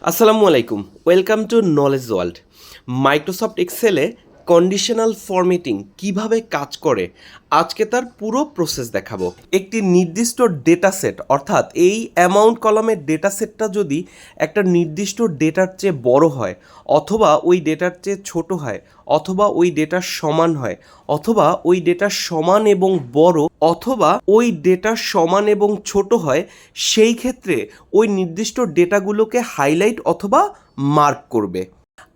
আসসালামু আলাইকুম, welcome to knowledge world. Microsoft এক্সেলে কন্ডিশনাল ফরম্যাটিং কিভাবে কাজ করে আজকে তার পুরো প্রসেস দেখাবো। একটি নির্দিষ্ট ডেটা সেট অর্থাৎ এই অ্যামাউন্ট কলামের ডেটা সেটটা যদি একটা নির্দিষ্ট ডেটার চেয়ে বড় হয়, অথবা ওই ডেটার চেয়ে ছোট হয়, অথবা ওই ডেটার সমান হয়, অথবা ওই ডেটার সমান এবং বড়, অথবা ওই ডেটার সমান এবং ছোট হয়, সেই ক্ষেত্রে ওই নির্দিষ্ট ডেটাগুলোকে হাইলাইট অথবা মার্ক করবে।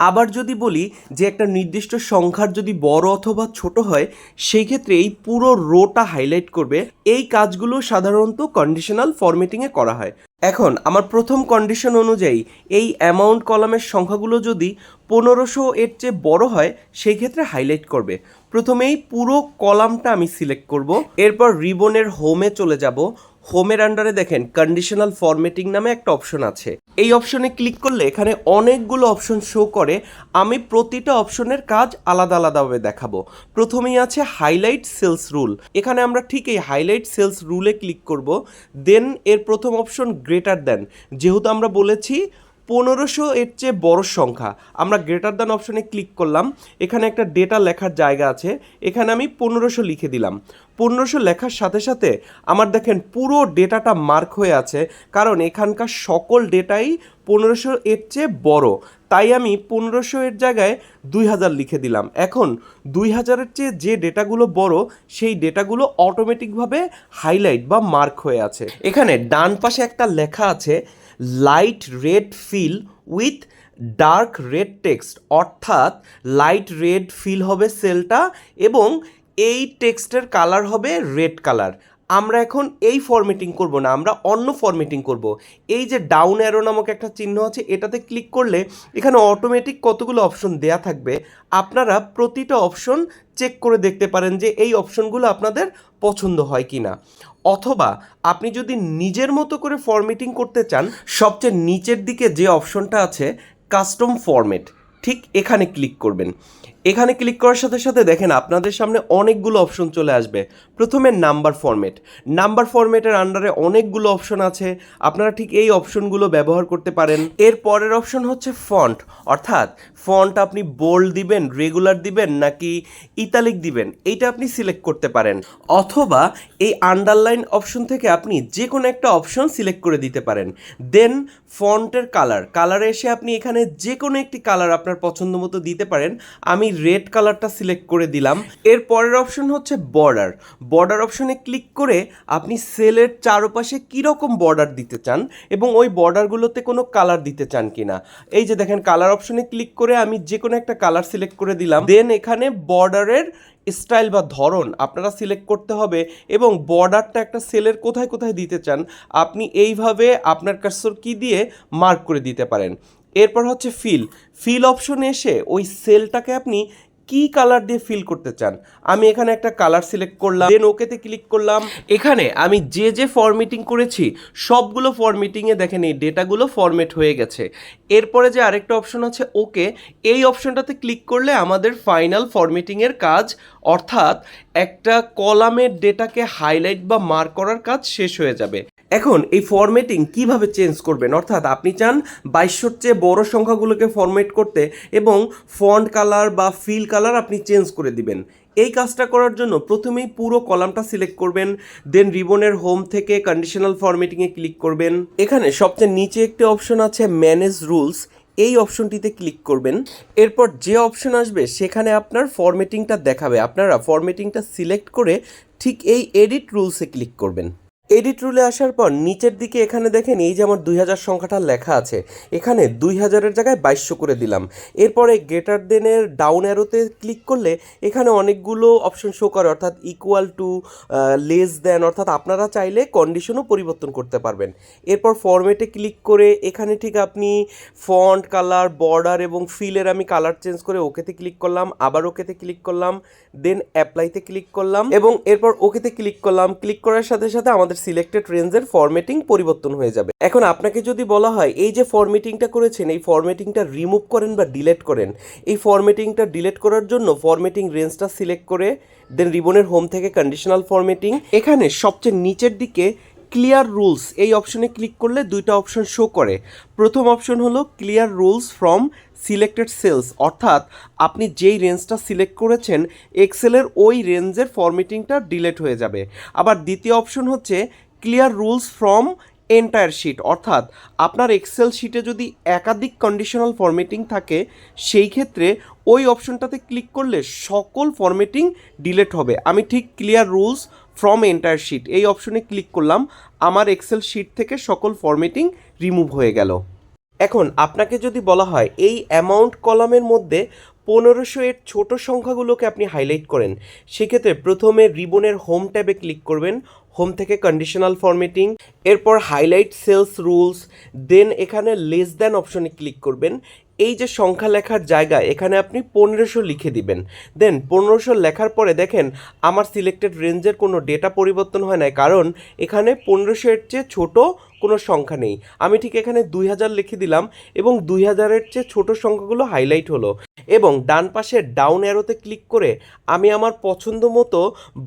আবার যদি বলি যে একটা নির্দিষ্ট সংখ্যার যদি বড় অথবা ছোট হয়, সেই ক্ষেত্রে এই পুরো রোটা হাইলাইট করবে। এই কাজগুলো সাধারণত কন্ডিশনাল ফরম্যাটিংয়ে করা হয়। এখন আমার প্রথম কন্ডিশন অনুযায়ী এই অ্যামাউন্ট কলামের সংখ্যাগুলো যদি 1500 এর চেয়ে বড় হয়, সেই ক্ষেত্রে হাইলাইট করবে। প্রথমেই পুরো কলামটা আমি সিলেক্ট করব, এরপর রিবনের হোমে চলে যাব। হোমের আন্ডারে দেখেন কন্ডিশনাল ফরম্যাটিং নামে একটা অপশন আছে। এই অপশনে ক্লিক করলে এখানে অনেকগুলো অপশন শো করে। আমি প্রতিটা অপশনের কাজ আলাদা আলাদাভাবে দেখাবো। প্রথমেই আছে হাইলাইট সেলস রুল। এখানে আমরা ঠিক এই হাইলাইট সেলস রুলে ক্লিক করব। দেন এর প্রথম অপশন গ্রেটার দেন, যেহেতু আমরা বলেছি 1500 এর চেয়ে বড় সংখ্যা, আমরা গ্রেটার দ্যান অপশনে ক্লিক করলাম। এখানে একটা ডেটা লেখার জায়গা আছে, এখানে আমি 1500 লিখে দিলাম। 1500 লেখার সাথে সাথে আমার দেখেন পুরো ডেটাটা মার্ক হয়ে আছে, কারণ এখানকার সকল ডেটাই 1500 এর চেয়ে বড়। তাই আমি 1500 এর জায়গায় 2000 লিখে দিলাম। এখন 2000-এর চেয়ে যে ডেটাগুলো বড়, সেই ডেটাগুলো অটোমেটিকভাবে হাইলাইট বা মার্ক হয়ে আছে। এখানে ডান পাশে একটা লেখা আছে light red fill with dark red text, অর্থাৎ লাইট রেড ফিল হবে সেলটা এবং এই টেক্সটের কালার হবে রেড কালার। আমরা এখন এই ফরম্যাটিং করব না, আমরা অন্য ফরম্যাটিং করব। এই যে ডাউন অ্যারো নামক একটা চিহ্ন আছে, এটাতে ক্লিক করলে এখানে অটোমেটিক কতগুলো অপশন দেয়া থাকবে। আপনারা প্রতিটা অপশন চেক করে দেখতে পারেন যে এই অপশনগুলো আপনাদের পছন্দ হয় কি না। অথবা আপনি যদি নিজের মতো করে ফরম্যাটিং করতে চান, সবচেয়ে নিচের দিকে যে অপশনটা আছে কাস্টম ফরম্যাট, ঠিক এখানে ক্লিক করবেন। এখানে ক্লিক করার সাথে সাথে দেখেন আপনাদের সামনে অনেকগুলো অপশন চলে আসবে। প্রথমে নাম্বার ফরম্যাট। নাম্বার ফরম্যাটের আন্ডারে অনেকগুলো অপশন আছে, আপনারা ঠিক এই অপশনগুলো ব্যবহার করতে পারেন। এর পরের অপশন হচ্ছে ফন্ট, অর্থাৎ ফন্ট আপনি বোল্ড দিবেন, রেগুলার দিবেন নাকি ইতালিক দিবেন, এইটা আপনি সিলেক্ট করতে পারেন। অথবা এই আন্ডারলাইন অপশন থেকে আপনি যে কোনো একটা অপশন সিলেক্ট করে দিতে পারেন। দেন ফন্টের কালারে এসে আপনি এখানে যে কোনো একটি কালার আপনার পছন্দ মতো দিতে পারেন। আমি রেড কালারটা সিলেক্ট করে দিলাম। এর পরের অপশন হচ্ছে বর্ডার অপশনে ক্লিক করে আপনি সেলের চারপাশে কীরকম বর্ডার দিতে চান এবং ওই বর্ডারগুলোতে কোনো কালার দিতে চান কিনা। এই যে দেখেন কালার অপশনে ক্লিক করে আমি যে কোনো একটা কালার সিলেক্ট করে দিলাম। দেন এখানে বর্ডারের স্টাইল বা ধরন আপনারা সিলেক্ট করতে হবে এবং বর্ডারটা একটা সেলের কোথায় কোথায় দিতে চান আপনি এইভাবে আপনার কার্সর কি দিয়ে মার্ক করে দিতে পারেন। এরপর হচ্ছে ফিল অপশনে এসে ওই সেলটাকে আপনি কি কালার দিয়ে ফিল করতে চান, আমি এখানে একটা কালার সিলেক্ট করলাম। দেন ওকেতে ক্লিক করলাম। এখানে আমি যে ফরম্যাটিং করেছি সবগুলো ফরম্যাটিংয়ে দেখেন এই ডেটাগুলো ফরম্যাট হয়ে গেছে। এরপরে যে আরেকটা অপশন আছে ওকে, এই অপশনটাতে ক্লিক করলে আমাদের ফাইনাল ফরম্যাটিংয়ের কাজ, অর্থাৎ একটা কলামের ডেটাকে হাইলাইট বা মার্ক করার কাজ শেষ হয়ে যাবে। এখন এই ফরম্যাটিং কিভাবে চেঞ্জ করবেন, অর্থাৎ আপনি চান 2200-র চেয়ে বড় সংখ্যাগুলোকে ফরম্যাট করতে এবং ফন্ট কালার বা ফিল কালার আপনি চেঞ্জ করে দিবেন। এই কাজটা করার জন্য প্রথমেই পুরো কলামটা সিলেক্ট করবেন। দেন রিবনের হোম থেকে কন্ডিশনাল ফরম্যাটিংয়ে ক্লিক করবেন। এখানে সবচেয়ে নিচে একটি অপশন আছে ম্যানেজ রুলস, এই অপশনটিতে ক্লিক করবেন। এরপর যে অপশন আসবে সেখানে আপনার ফরম্যাটিংটা দেখাবে। আপনারা ফরম্যাটিংটা সিলেক্ট করে ঠিক এই এডিট রুলসে ক্লিক করবেন। এডিট রুলে আসার পর নিচের দিকে এখানে দেখেন এই যে আমার 2000 সংখ্যাটা লেখা আছে, এখানে 2000-এর জায়গায় 2200 করে দিলাম। এরপরে গ্রেটার দেনের ডাউন অ্যারোতে ক্লিক করলে এখানে অনেকগুলো অপশন শো করে, অর্থাৎ ইকুয়াল টু, লেস দেন, অর্থাৎ আপনারা চাইলে কন্ডিশনও পরিবর্তন করতে পারবেন। এরপর ফরম্যাটে ক্লিক করে এখানে ঠিক আপনি ফন্ট কালার, বর্ডার এবং ফিলের আমি কালার চেঞ্জ করে ওকেতে ক্লিক করলাম, আবার ওকেতে ক্লিক করলাম, দেন অ্যাপ্লাইতে ক্লিক করলাম এবং এরপর ওকেতে ক্লিক করলাম। ক্লিক করার সাথে সাথে আমাদের সিলেক্টেড রেঞ্জের ফরম্যাটিং পরিবর্তন হয়ে যাবে। এখন আপনাকে যদি বলা হয় এই যে ফরম্যাটিংটা করেছেন এই ফরম্যাটিংটা রিমুভ করেন বা ডিলিট করেন, এই ফরম্যাটিংটা ডিলিট করার জন্য ফরম্যাটিং রেঞ্জটা সিলেক্ট করে দেন রিবনের হোম থেকে কন্ডিশনাল ফরম্যাটিং, এখানে সবচেয়ে নিচের দিকে ক্লিয়ার রুলস এই অপশনে ক্লিক করলে দুইটা অপশন শো করে। প্রথম অপশন হলো clear rules from selected cells, অর্থাৎ আপনি যেই রেঞ্জটা সিলেক্ট করেছেন এক্সেলের ওই রেঞ্জের ফরম্যাটিংটা ডিলিট হয়ে যাবে। আবার দ্বিতীয় অপশন হচ্ছে clear rules from entire sheet, অর্থাৎ আপনার এক্সেল শিটে যদি একাধিক কন্ডিশনাল ফরম্যাটিং থাকে সেই ক্ষেত্রে ওই অপশনটাতে ক্লিক করলে সকল ফরম্যাটিং ডিলিট হবে। আমি ঠিক clear rules from entire sheet এই অপশনে ক্লিক করলাম, আমার এক্সেল শিট থেকে সকল ফরম্যাটিং রিমুভ হয়ে গেল। এখন আপনাকে যদি বলা হয় এই অ্যামাউন্ট কলামের মধ্যে 1500 এর ছোট সংখ্যাগুলোকে আপনি হাইলাইট করেন, সেক্ষেত্রে প্রথমে রিবনের হোম ট্যাবে ক্লিক করবেন, হোম থেকে কন্ডিশনাল ফরম্যাটিং, এরপর হাইলাইট সেলস রুলস, দেন এখানে লেস দ্যান অপশনে ক্লিক করবেন। এই যে সংখ্যা লেখার জায়গা এখানে আপনি 1500 লিখে দিবেন। দেন 1500 লেখার পরে দেখেন আমার সিলেক্টেড রেঞ্জের কোনো ডেটা পরিবর্তন হয় না, কারণ এখানে 1500 এর চেয়ে ছোট কোনো সংখ্যা নেই। আমি ঠিক এখানে 2000 লিখে দিলাম এবং 2000-এর চেয়ে ছোট সংখ্যাগুলো হাইলাইট হলো। এবং ডান পাশে ডাউন অ্যারোতে ক্লিক করে আমি আমার পছন্দ মতো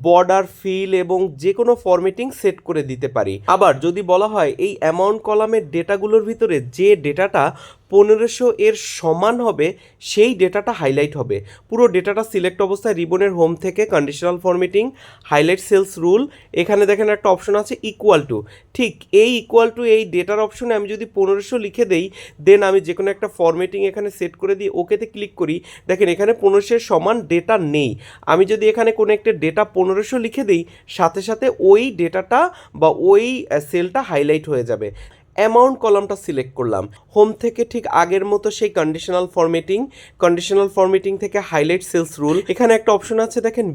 বর্ডার, ফিল এবং যে কোনো ফরম্যাটিং সেট করে দিতে পারি। আবার যদি বলা হয় এই অ্যামাউন্ট কলামের ডেটাগুলোর ভিতরে যে ডেটাটা 1500 এর সমান হবে সেই ডেটাটা হাইলাইট হবে। পুরো ডেটাটা সিলেক্ট অবস্থায় রিবনের হোম থেকে conditional formatting, highlight cells rule, এখানে দেখেন একটা অপশন আছে ইকুয়াল টু। ঠিক এই ইকুয়াল টু এই ডেটার অপশনে আমি যদি 1500 লিখে দেই, দেন আমি যে কোনো একটা ফরম্যাটিং এখানে সেট করে দিই, ওকেতে ক্লিক করি, দেখেন এখানে 1500 সমান ডেটা নেই। আমি যদি এখানে কোনো একটা ডেটা 1500 লিখে দিই, সাথে সাথে ওই ডেটাটা বা ওই সেলটা হাইলাইট হয়ে যাবে। অ্যামাউন্ট কলামটা সিলেক্ট করলাম, হোম থেকে ঠিক আগের মতো সেই কন্ডিশনাল ফরম্যাটিং থেকে হাইলাইট সেলস রুল, এখানে একটা অপশন আছে দেখেন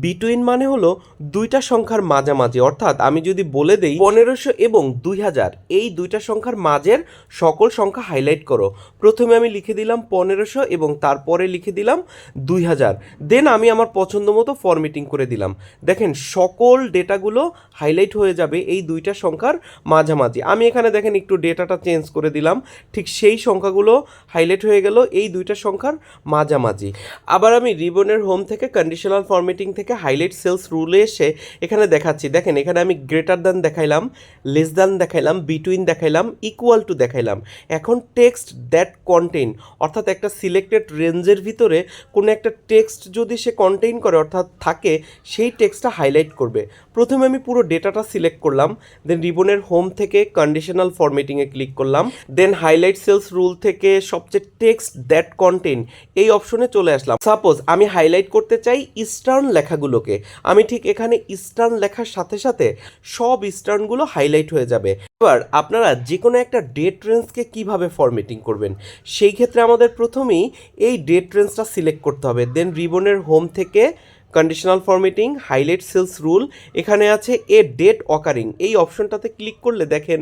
বিটুইন মানে হলো দুইটা সংখ্যার মাঝামাঝি, অর্থাৎ আমি যদি বলে দেই 1500 এবং 2000 এই দুইটা সংখ্যার মাঝের সকল সংখ্যা হাইলাইট করো, প্রথমে আমি লিখে দিলাম 1500 এবং তারপরে লিখে দিলাম 2000, দেন আমি আমার পছন্দ মতো ফরম্যাটিং করে দিলাম। দেখেন সকল ডেটাগুলো হাইলাইট হয়ে যাবে এই দুইটা সংখ্যার মাঝামাঝি। আমি এখানে দেখেন একটু ডেটাটা চেঞ্জ করে দিলাম, ঠিক সেই সংখ্যাগুলো হাইলাইট হয়ে গেল এই দুইটা সংখ্যার মাঝামাঝি। আবার আমি রিবনের হোম থেকে কন্ডিশনাল ফরম্যাটিং থেকে হাইলাইট সেলস রুলে এসে এখানে দেখাচ্ছি, দেখেন এখানে আমি গ্রেটার দ্যান দেখাইলাম, লেস দ্যান দেখাইলাম, বিটুইন দেখাইলাম, ইকুয়াল টু দেখাইলাম। এখন টেক্সট দ্যাট কন্টেইন, অর্থাৎ একটা সিলেক্টেড রেঞ্জের ভিতরে কোনো একটা টেক্সট যদি সে কন্টেইন করে অর্থাৎ থাকে, সেই টেক্সটটা হাইলাইট করবে। প্রথমে আমি পুরো ডেটাটা সিলেক্ট করলাম, দেন রিবনের হোম থেকে কন্ডিশনাল ফরম্যাটিংয়ে ক্লিক করলাম, দেন হাইলাইট সেলস রুল থেকে সবচেয়ে টেক্সট দ্যাট কন্টেইন এই অপশনে চলে আসলাম। সাপোজ আমি হাইলাইট করতে চাই ইস্টার্ন লেখাগুলোকে, আমি ঠিক এখানে ইস্টার্ন লেখার সাথে সাথে সব ইস্টার্নগুলো হাইলাইট হয়ে যাবে। এবার আপনারা যে কোনো একটা ডেট রেঞ্জকে কিভাবে ফরম্যাটিং করবেন, সেই ক্ষেত্রে আমাদের প্রথমেই এই ডেট রেঞ্জটা সিলেক্ট করতে হবে, দেন রিবনের হোম থেকে conditional formatting, highlight cells rule, এখানে আছে এ ডেট অকারিং এই অপশনটাতে ক্লিক করলে দেখেন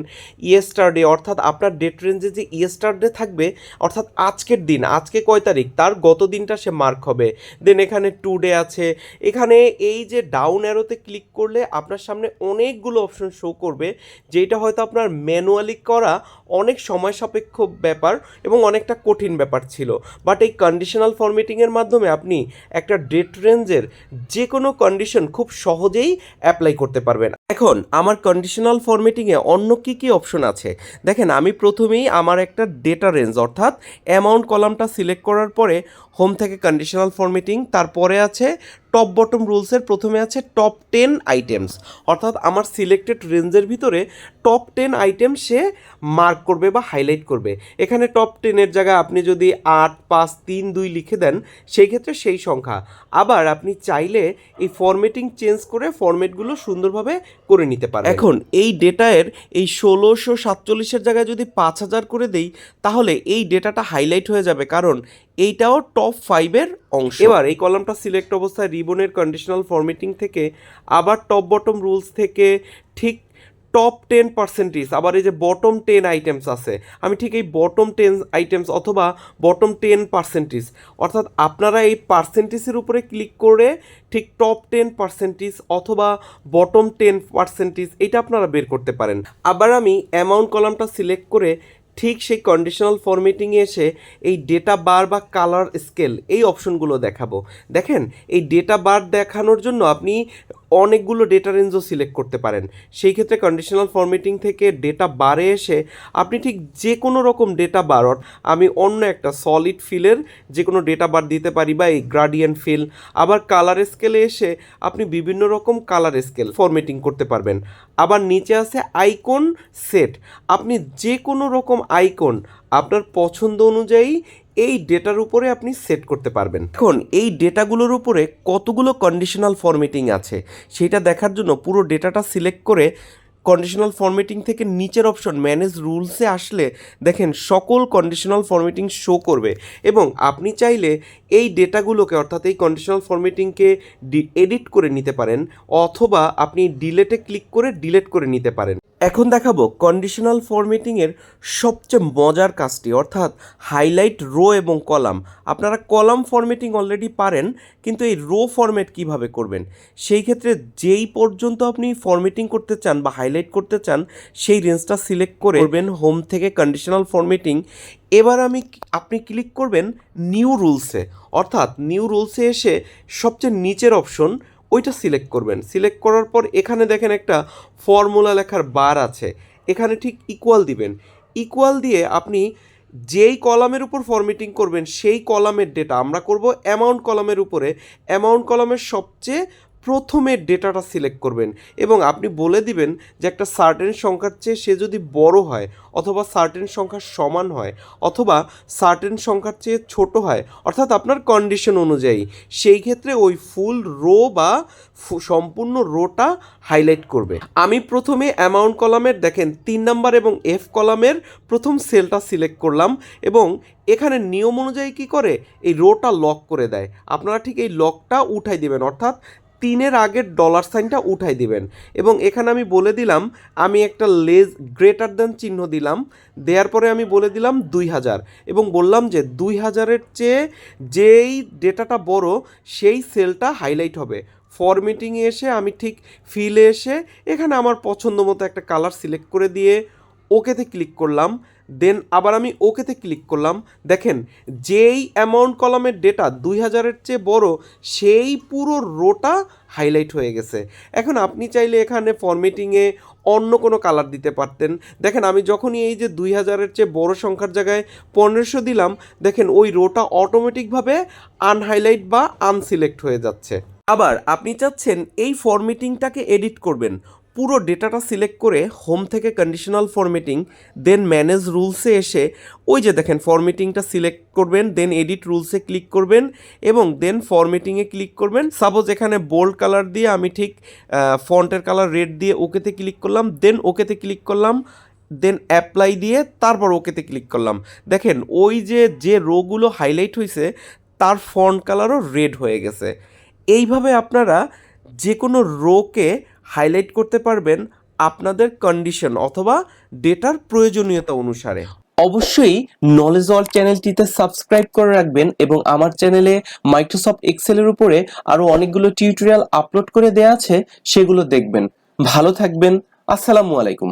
ইয়েস্টারডে, অর্থাৎ আপনার ডেট রেঞ্জে যে ইয়েস্টারডে থাকবে অর্থাৎ আজকের দিন, আজকে কয় তারিখ তার গত দিনটা সে মার্ক হবে। দেন এখানে টুডে আছে, এখানে এই যে ডাউন অ্যারোতে ক্লিক করলে আপনার সামনে অনেকগুলো অপশন শো করবে, যেটা হয়তো আপনার ম্যানুয়ালি করা অনেক সময় সাপেক্ষ ব্যাপার এবং অনেকটা কঠিন ব্যাপার ছিল, বাট এই কন্ডিশনাল ফরম্যাটিংয়ের মাধ্যমে আপনি একটা ডেট রেঞ্জের যে কোনো কন্ডিশন খুব সহজেই অ্যাপ্লাই করতে পারবেন। এখন আমার কন্ডিশনাল ফরম্যাটিংয়ে অন্য কী কী অপশন আছে দেখেন, আমি প্রথমেই আমার একটা ডেটা রেঞ্জ অর্থাৎ অ্যামাউন্ট কলামটা সিলেক্ট করার পরে হোম থেকে কন্ডিশনাল ফরম্যাটিং, তারপরে আছে টপ বটম রুলসের প্রথমে আছে টপ 10 আইটেমস, অর্থাৎ আমার সিলেক্টেড রেঞ্জের ভিতরে টপ 10 আইটেম সে মার্ক করবে বা হাইলাইট করবে। এখানে টপ 10-এর জায়গায় আপনি যদি 8, 5, 3, 2 লিখে দেন সেই ক্ষেত্রে সেই সংখ্যা। আবার আপনি চাইলে এই ফরম্যাটিং চেঞ্জ করে ফরম্যাটগুলো সুন্দরভাবে করে নিতে পারেন। এখন এই ডেটার এই 1647-এর জায়গায় যদি 5000 করে দেই তাহলে এই ডেটাটা হাইলাইট হয়ে যাবে, কারণ এইটাও টপ 5-এর অংশ। এবার এই কলামটা সিলেক্ট অবস্থায় রিবনের কন্ডিশনাল ফরম্যাটিং থেকে আবার টপ বটম রুলস থেকে ঠিক টপ 10%, আবার এই যে বটম 10 আইটেমস আছে, আমি ঠিক এই বটম 10 আইটেমস অথবা বটম 10%, অর্থাৎ আপনারা এই পার্সেন্টেজের উপরে ক্লিক করে ঠিক টপ 10% অথবা বটম 10% এটা আপনারা বের করতে পারেন। আবার আমি অ্যামাউন্ট কলামটা সিলেক্ট করে ঠিক সেই কন্ডিশনাল ফরম্যাটিংয়ে এসে এই ডেটা বার বা কালার স্কেল এই অপশনগুলো দেখাবো। দেখেন এই ডেটা বার দেখানোর জন্য আপনি অনেকগুলো ডেটা রেঞ্জও সিলেক্ট করতে পারেন। সেই ক্ষেত্রে কন্ডিশনাল ফরম্যাটিং থেকে ডেটা বারে এসে আপনি ঠিক যে কোনো রকম ডেটা বার, আমি অন্য একটা সলিড ফিলের যে কোনো ডেটা বার দিতে পারি বা এই গ্রাডিয়েন্ট ফিল। আবার কালার স্কেলে এসে আপনি বিভিন্ন রকম কালার স্কেল ফরম্যাটিং করতে পারবেন। আবার নিচে আছে আইকন সেট, আপনি যে কোনো রকম আইকন আপনার পছন্দ অনুযায়ী এই ডেটার উপরে আপনি সেট করতে পারবেন। এখন এই ডেটাগুলোর উপরে কতগুলো কন্ডিশনাল ফরম্যাটিং আছে সেটা দেখার জন্য পুরো ডেটাটা সিলেক্ট করে কন্ডিশনাল ফরম্যাটিং থেকে নিচের অপশন ম্যানেজ রুলসে আসলে দেখেন সকল কন্ডিশনাল ফরম্যাটিং শো করবে এবং আপনি চাইলে এই ডেটাগুলোকে অর্থাৎ এই কন্ডিশনাল ফরম্যাটিংকে এডিট করে নিতে পারেন অথবা আপনি ডিলেটে ক্লিক করে ডিলেট করে নিতে পারেন। এখন দেখাবো কন্ডিশনাল ফরম্যাটিংয়ের সবচেয়ে মজার কাজটি, অর্থাৎ হাইলাইট রো এবং কলাম। আপনারা কলাম ফরম্যাটিং অলরেডি পারেন, কিন্তু এই রো ফরম্যাট কিভাবে করবেন সেই ক্ষেত্রে যেই পর্যন্ত আপনি ফরম্যাটিং করতে চান বা হাইলাইট করতে চান সেই রেঞ্জটা সিলেক্ট করবেন হোম থেকে কন্ডিশনাল ফরম্যাটিং। এবার আপনি ক্লিক করবেন নিউ রুলসে, অর্থাৎ নিউ রুলসে এসে সবচেয়ে নিচের অপশন ওইটা সিলেক্ট করবেন। সিলেক্ট করার পর এখানে দেখেন একটা ফর্মুলা লেখার বার আছে, এখানে ঠিক ইকুয়াল দিবেন। ইকুয়াল দিয়ে আপনি যেই কলামের উপর ফরম্যাটিং করবেন সেই কলামের ডেটা, আমরা করব অ্যামাউন্ট কলামের উপরে, অ্যামাউন্ট কলামের সবচেয়ে প্রথমের ডেটাটা সিলেক্ট করবেন এবং আপনি বলে দিবেন যে একটা সার্টেন সংখ্যার চেয়ে সে যদি বড় হয় অথবা সার্টেন সংখ্যার সমান হয় অথবা সার্টেন সংখ্যার চেয়ে ছোট হয়, অর্থাৎ আপনার কন্ডিশন অনুযায়ী, সেই ক্ষেত্রে ওই ফুল রো বা সম্পূর্ণ রোটা হাইলাইট করবে। আমি প্রথমে অ্যামাউন্ট কলামের দেখেন 3 নাম্বার এবং এফ কলামের প্রথম সেলটা সিলেক্ট করলাম এবং এখানে নিয়ম অনুযায়ী কী করে এই রোটা লক করে দেয়। আপনারা ঠিক এই লকটা উঠাই দেবেন, অর্থাৎ 3-এর আগের ডলার সাইনটা উঠাই দিবেন এবং এখানে আমি বলে দিলাম, আমি একটা লেস গ্রেটার দ্যান চিহ্ন দিলাম, দেওয়ার পরে আমি বলে দিলাম 2000 এবং বললাম যে 2000-এর চেয়ে যেই ডেটাটা বড় সেই সেলটা হাইলাইট হবে। ফরম্যাটিংয়ে এসে আমি ঠিক ফিলে এসে এখানে আমার পছন্দ মতো একটা কালার সিলেক্ট করে দিয়ে ওকেতে ক্লিক করলাম, দেন আবার আমি ওকেতে ক্লিক করলাম। দেখেন যেই অ্যামাউন্ট কলামের ডেটা 2000-এর চেয়ে বড় সেই পুরো রোটা হাইলাইট হয়ে গেছে। এখন আপনি চাইলে এখানে ফরম্যাটিংয়ে অন্য কোনো কালার দিতে পারতেন। দেখেন আমি যখনই এই যে 2000-এর চেয়ে বড় সংখ্যার জায়গায় 1500 দিলাম, দেখেন ওই রোটা অটোমেটিকভাবে আনহাইলাইট বা আনসিলেক্ট হয়ে যাচ্ছে। আবার আপনি চাচ্ছেন এই ফরম্যাটিংটাকে এডিট করবেন, পুরো ডেটাটা সিলেক্ট করে হোম থেকে কন্ডিশনাল ফরম্যাটিং, দেন ম্যানেজ রুলসে এসে ওই যে দেখেন ফরম্যাটিংটা সিলেক্ট করবেন, দেন এডিট রুলসে ক্লিক করবেন এবং দেন ফরম্যাটিংয়ে ক্লিক করবেন। সাপোজ এখানে বোল্ড কালার দিয়ে আমি ঠিক ফন্টের কালার রেড দিয়ে ওকেতে ক্লিক করলাম, দেন ওকেতে ক্লিক করলাম, দেন অ্যাপ্লাই দিয়ে তারপর ওকেতে ক্লিক করলাম। দেখেন ওই যে রোগুলো হাইলাইট হয়েছে তার ফন্ট কালারও রেড হয়ে গেছে। এইভাবে আপনারা যে কোনো রোকে হাইলাইট করতে পারবেন আপনাদের কন্ডিশন অথবা ডেটার প্রয়োজনীয়তা অনুসারে। অবশ্যই নলেজ ওয়ার্ল্ড চ্যানেলটিতে সাবস্ক্রাইব করে রাখবেন এবং আমার চ্যানেলে মাইক্রোসফট এক্সেলের উপরে আরও অনেকগুলো টিউটোরিয়াল আপলোড করে দেওয়া আছে, সেগুলো দেখবেন। ভালো থাকবেন। আসসালামু আলাইকুম।